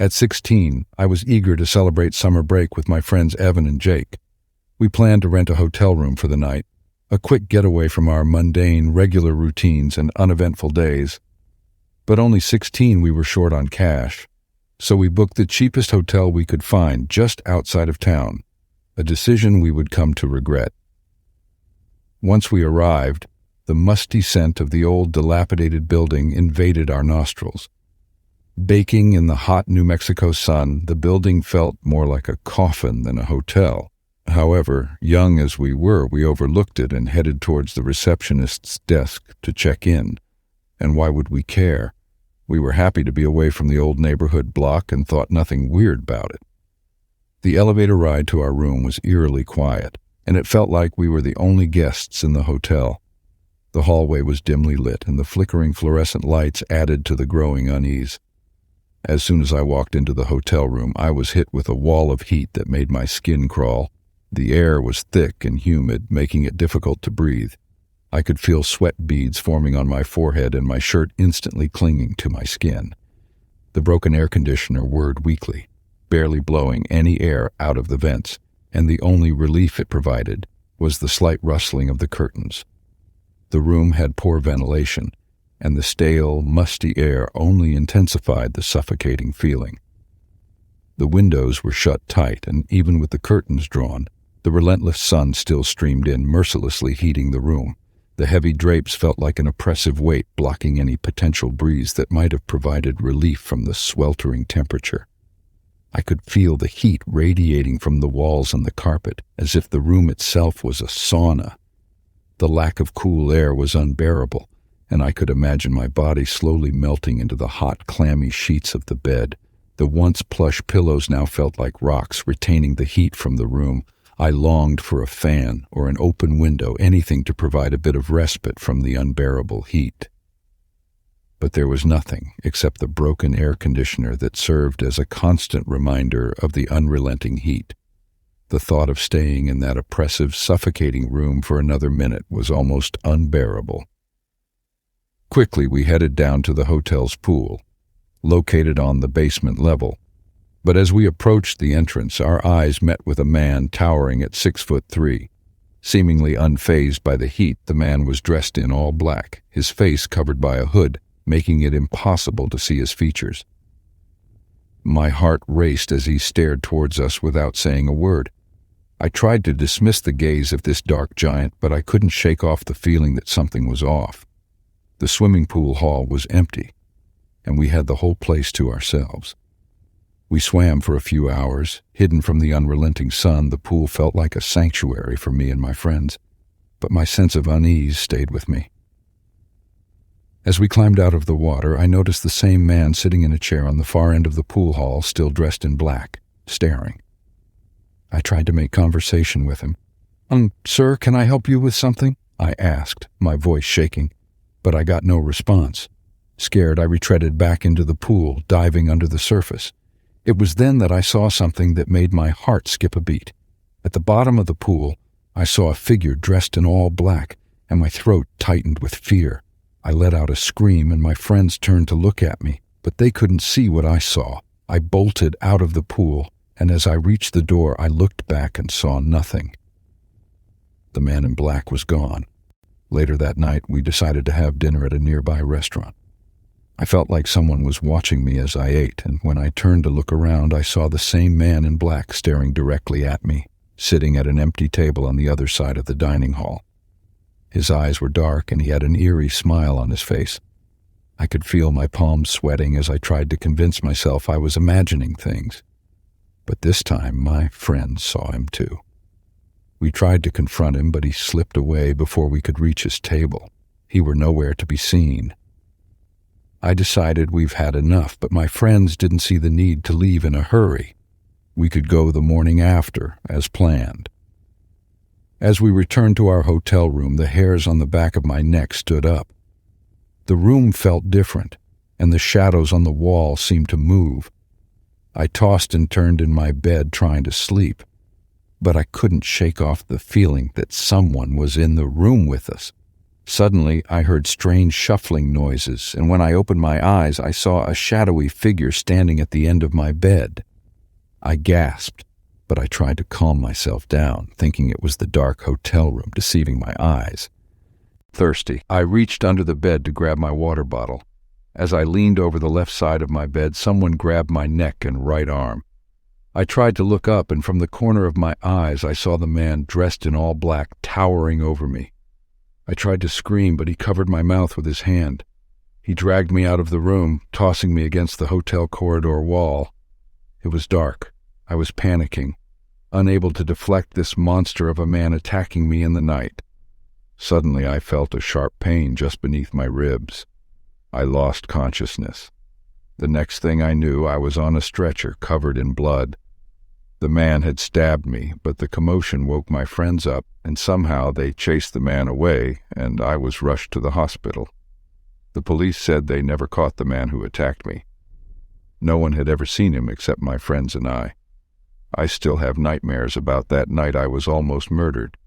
At 16, I was eager to celebrate summer break with my friends Evan and Jake. We planned to rent a hotel room for the night, a quick getaway from our mundane, regular routines and uneventful days. But only 16, we were short on cash, so we booked the cheapest hotel we could find just outside of town, a decision we would come to regret. Once we arrived, the musty scent of the old dilapidated building invaded our nostrils. Baking in the hot New Mexico sun, the building felt more like a coffin than a hotel. However, young as we were, we overlooked it and headed towards the receptionist's desk to check in. And why would we care? We were happy to be away from the old neighborhood block and thought nothing weird about it. The elevator ride to our room was eerily quiet, and it felt like we were the only guests in the hotel. The hallway was dimly lit, and the flickering fluorescent lights added to the growing unease. As soon as I walked into the hotel room, I was hit with a wall of heat that made my skin crawl. The air was thick and humid, making it difficult to breathe. I could feel sweat beads forming on my forehead and my shirt instantly clinging to my skin. The broken air conditioner whirred weakly, barely blowing any air out of the vents, and the only relief it provided was the slight rustling of the curtains. The room had poor ventilation, and the stale, musty air only intensified the suffocating feeling. The windows were shut tight, and even with the curtains drawn, the relentless sun still streamed in, mercilessly heating the room. The heavy drapes felt like an oppressive weight, blocking any potential breeze that might have provided relief from the sweltering temperature. I could feel the heat radiating from the walls and the carpet, as if the room itself was a sauna. The lack of cool air was unbearable, and I could imagine my body slowly melting into the hot, clammy sheets of the bed. The once plush pillows now felt like rocks, retaining the heat from the room. I longed for a fan or an open window, anything to provide a bit of respite from the unbearable heat. But there was nothing except the broken air conditioner that served as a constant reminder of the unrelenting heat. The thought of staying in that oppressive, suffocating room for another minute was almost unbearable. Quickly, we headed down to the hotel's pool, located on the basement level. But as we approached the entrance, our eyes met with a man towering at 6'3". Seemingly unfazed by the heat, the man was dressed in all black, his face covered by a hood, making it impossible to see his features. My heart raced as he stared towards us without saying a word. I tried to dismiss the gaze of this dark giant, but I couldn't shake off the feeling that something was off. The swimming pool hall was empty, and we had the whole place to ourselves. We swam for a few hours. Hidden from the unrelenting sun, the pool felt like a sanctuary for me and my friends, but my sense of unease stayed with me. As we climbed out of the water, I noticed the same man sitting in a chair on the far end of the pool hall, still dressed in black, staring. I tried to make conversation with him. Sir, can I help you with something?" I asked, my voice shaking, but I got no response. Scared, I retreated back into the pool, diving under the surface. It was then that I saw something that made my heart skip a beat. At the bottom of the pool, I saw a figure dressed in all black, and my throat tightened with fear. I let out a scream, and my friends turned to look at me, but they couldn't see what I saw. I bolted out of the pool, and as I reached the door, I looked back and saw nothing. The man in black was gone. Later that night, we decided to have dinner at a nearby restaurant. I felt like someone was watching me as I ate, and when I turned to look around, I saw the same man in black staring directly at me, sitting at an empty table on the other side of the dining hall. His eyes were dark, and he had an eerie smile on his face. I could feel my palms sweating as I tried to convince myself I was imagining things. But this time, my friends saw him too. We tried to confront him, but he slipped away before we could reach his table. He were nowhere to be seen. I decided we've had enough, but my friends didn't see the need to leave in a hurry. We could go the morning after, as planned. As we returned to our hotel room, the hairs on the back of my neck stood up. The room felt different, and the shadows on the wall seemed to move. I tossed and turned in my bed trying to sleep, but I couldn't shake off the feeling that someone was in the room with us. Suddenly, I heard strange shuffling noises, and when I opened my eyes, I saw a shadowy figure standing at the end of my bed. I gasped, but I tried to calm myself down, thinking it was the dark hotel room deceiving my eyes. Thirsty, I reached under the bed to grab my water bottle. As I leaned over the left side of my bed, someone grabbed my neck and right arm. I tried to look up, and from the corner of my eyes, I saw the man dressed in all black towering over me. I tried to scream, but he covered my mouth with his hand. He dragged me out of the room, tossing me against the hotel corridor wall. It was dark. I was panicking, unable to deflect this monster of a man attacking me in the night. Suddenly, I felt a sharp pain just beneath my ribs. I lost consciousness. The next thing I knew, I was on a stretcher covered in blood. The man had stabbed me, but the commotion woke my friends up, and somehow they chased the man away, and I was rushed to the hospital. The police said they never caught the man who attacked me. No one had ever seen him except my friends and I. I still have nightmares about that night I was almost murdered.